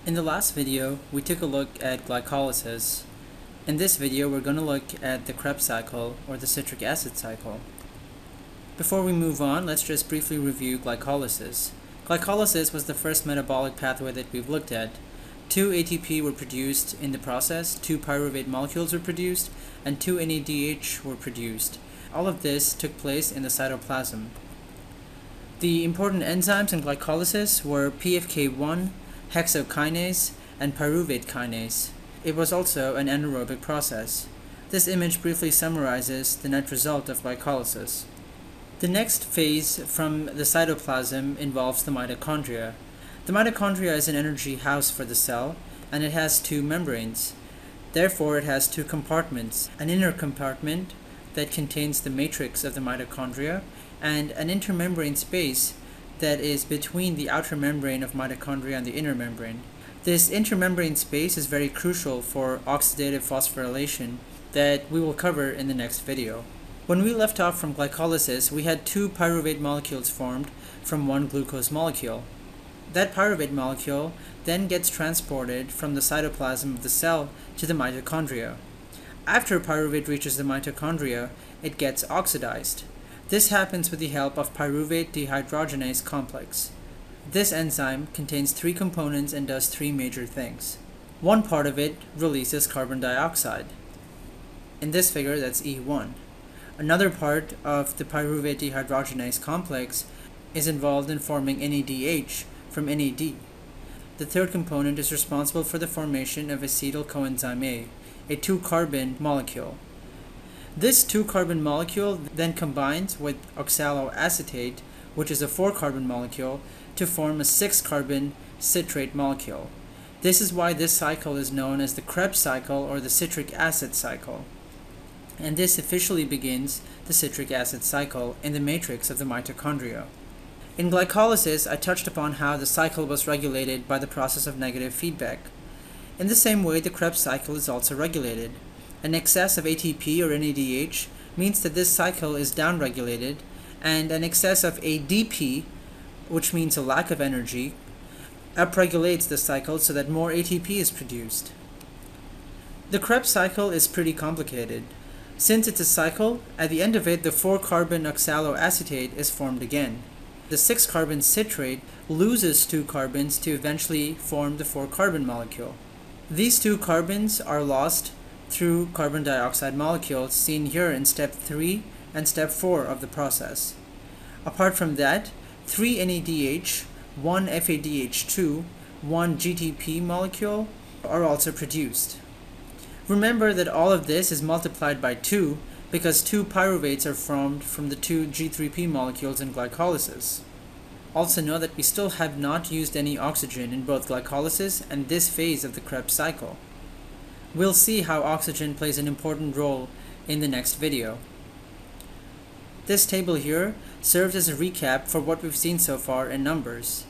In the last video, we took a look at glycolysis. In this video, we're going to look at the Krebs cycle, or the citric acid cycle. Before we move on, let's just briefly review glycolysis. Glycolysis was the first metabolic pathway that we've looked at. 2 ATP were produced in the process, 2 pyruvate molecules were produced, and 2 NADH were produced. All of this took place in the cytoplasm. The important enzymes in glycolysis were PFK1, hexokinase, and pyruvate kinase. It was also an anaerobic process. This image briefly summarizes the net result of glycolysis. The next phase from the cytoplasm involves the mitochondria. The mitochondria is an energy house for the cell, and it has 2 membranes. Therefore, it has 2 compartments, an inner compartment that contains the matrix of the mitochondria, and an intermembrane space that is between the outer membrane of mitochondria and the inner membrane. This intermembrane space is very crucial for oxidative phosphorylation that we will cover in the next video. When we left off from glycolysis, we had 2 pyruvate molecules formed from 1 glucose molecule. That pyruvate molecule then gets transported from the cytoplasm of the cell to the mitochondria. After pyruvate reaches the mitochondria, it gets oxidized. This happens with the help of pyruvate dehydrogenase complex. This enzyme contains 3 components and does 3 major things. One part of it releases carbon dioxide. In this figure, that's E1. Another part of the pyruvate dehydrogenase complex is involved in forming NADH from NAD. The third component is responsible for the formation of acetyl coenzyme A 2-carbon molecule. This 2-carbon molecule then combines with oxaloacetate, which is a 4-carbon molecule, to form a 6-carbon citrate molecule. This is why this cycle is known as the Krebs cycle or the citric acid cycle. And this officially begins the citric acid cycle in the matrix of the mitochondria. In glycolysis, I touched upon how the cycle was regulated by the process of negative feedback. In the same way, the Krebs cycle is also regulated. An excess of ATP or NADH means that this cycle is downregulated, and an excess of ADP, which means a lack of energy, upregulates the cycle so that more ATP is produced. The Krebs cycle is pretty complicated. Since it's a cycle, at the end of it, the 4-carbon oxaloacetate is formed again. The 6-carbon citrate loses 2 carbons to eventually form the 4-carbon molecule. These 2 carbons are lost through carbon dioxide molecules seen here in step 3 and step 4 of the process. Apart from that, 3 NADH, 1 FADH2, 1 GTP molecule are also produced. Remember that all of this is multiplied by 2 because 2 pyruvates are formed from the 2 G3P molecules in glycolysis. Also know that we still have not used any oxygen in both glycolysis and this phase of the Krebs cycle. We'll see how oxygen plays an important role in the next video. This table here serves as a recap for what we've seen so far in numbers.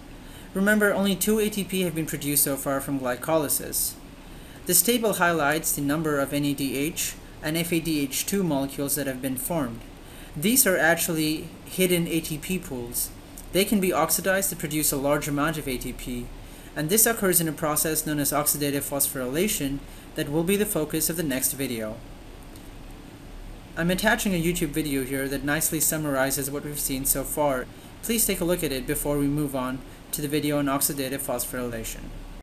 Remember, only 2 ATP have been produced so far from glycolysis. This table highlights the number of NADH and FADH2 molecules that have been formed. These are actually hidden ATP pools. They can be oxidized to produce a large amount of ATP, and this occurs in a process known as oxidative phosphorylation that will be the focus of the next video. I'm attaching a YouTube video here that nicely summarizes what we've seen so far. Please take a look at it before we move on to the video on oxidative phosphorylation.